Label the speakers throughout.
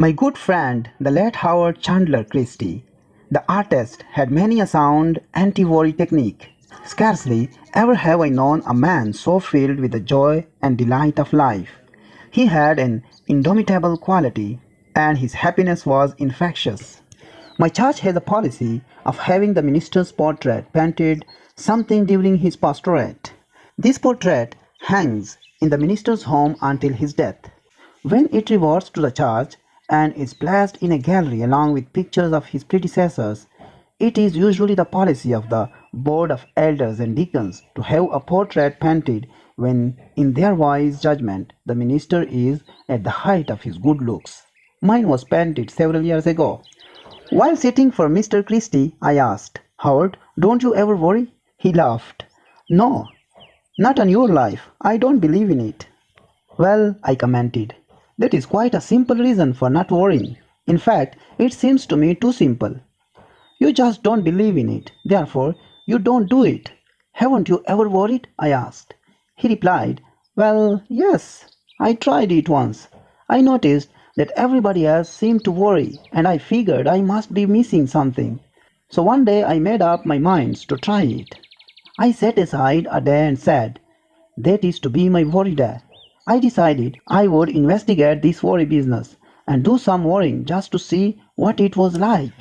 Speaker 1: My good friend, the late Howard Chandler Christie, the artist, had many a sound anti-worry technique. Scarcely ever have I known a man so filled with the joy and delight of life. He had an indomitable quality, and his happiness was infectious. My church has a policy of having the minister's portrait painted something during his pastorate. This portrait hangs in the minister's home until his death. When it reverts to the church and is placed in a gallery along with pictures of his predecessors, it is usually the policy of the board of elders and deacons to have a portrait painted when, in their wise judgment, the minister is at the height of his good looks. Mine was painted several years ago. While sitting for Mr. Christie, I asked, "Howard, don't you ever worry?" He laughed. "No, not on your life. I don't believe in it." "Well," I commented, "that is quite a simple reason for not worrying. In fact, it seems to me too simple. You just don't believe in it. Therefore, you don't do it." "Haven't you ever worried?" I asked. He replied, "Well, yes, I tried it once. I noticed that everybody else seemed to worry, and I figured I must be missing something. So one day I made up my mind to try it. I set aside a day and said, 'That is to be my worry day.' I decided I would investigate this worry business and do some worrying just to see what it was like.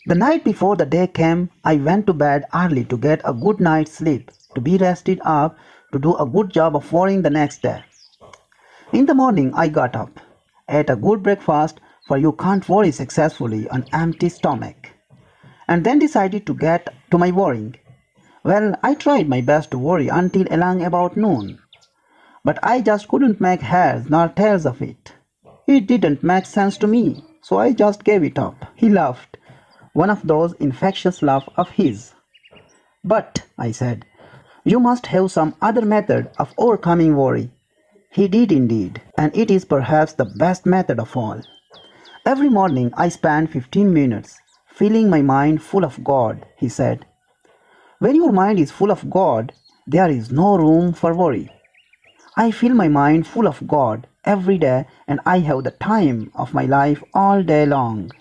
Speaker 1: The night before the day came, I went to bed early to get a good night's sleep, to be rested up, to do a good job of worrying the next day. In the morning, I got up, ate a good breakfast, for you can't worry successfully on empty stomach, and then decided to get to my worrying. Well, I tried my best to worry until along about noon, but I just couldn't make heads nor tails of it. It didn't make sense to me, so I just gave it up." He laughed, one of those infectious laughs of his. "But," I said, "you must have some other method of overcoming worry." He did indeed, and it is perhaps the best method of all. "Every morning I spend 15 minutes filling my mind full of God," he said. "When your mind is full of God, there is no room for worry. I fill my mind full of God every day, and I have the time of my life all day long."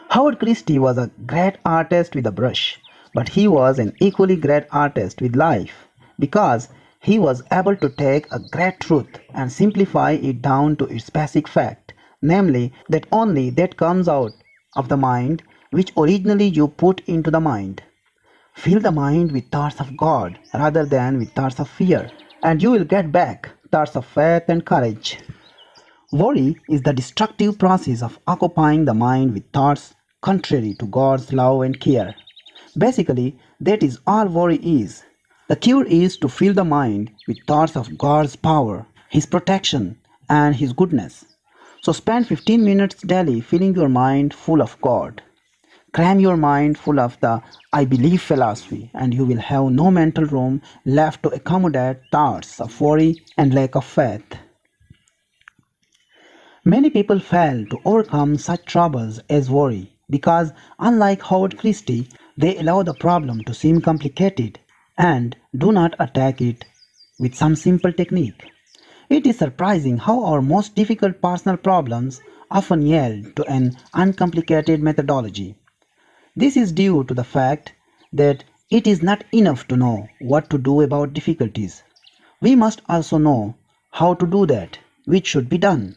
Speaker 1: Howard Christie was a great artist with a brush, but he was an equally great artist with life, because he was able to take a great truth and simplify it down to its basic fact, namely that only that comes out of the mind which originally you put into the mind. Fill the mind with thoughts of God rather than with thoughts of fear, and you will get back thoughts of faith and courage. Worry is the destructive process of occupying the mind with thoughts contrary to God's love and care. Basically, that is all worry is. The cure is to fill the mind with thoughts of God's power, His protection, and His goodness. So spend 15 minutes daily filling your mind full of God. Cram your mind full of the "I believe" philosophy, and you will have no mental room left to accommodate thoughts of worry and lack of faith. Many people fail to overcome such troubles as worry because, unlike Howard Christie, they allow the problem to seem complicated and do not attack it with some simple technique. It is surprising how our most difficult personal problems often yield to an uncomplicated methodology. This is due to the fact that it is not enough to know what to do about difficulties. We must also know how to do that, which should be done.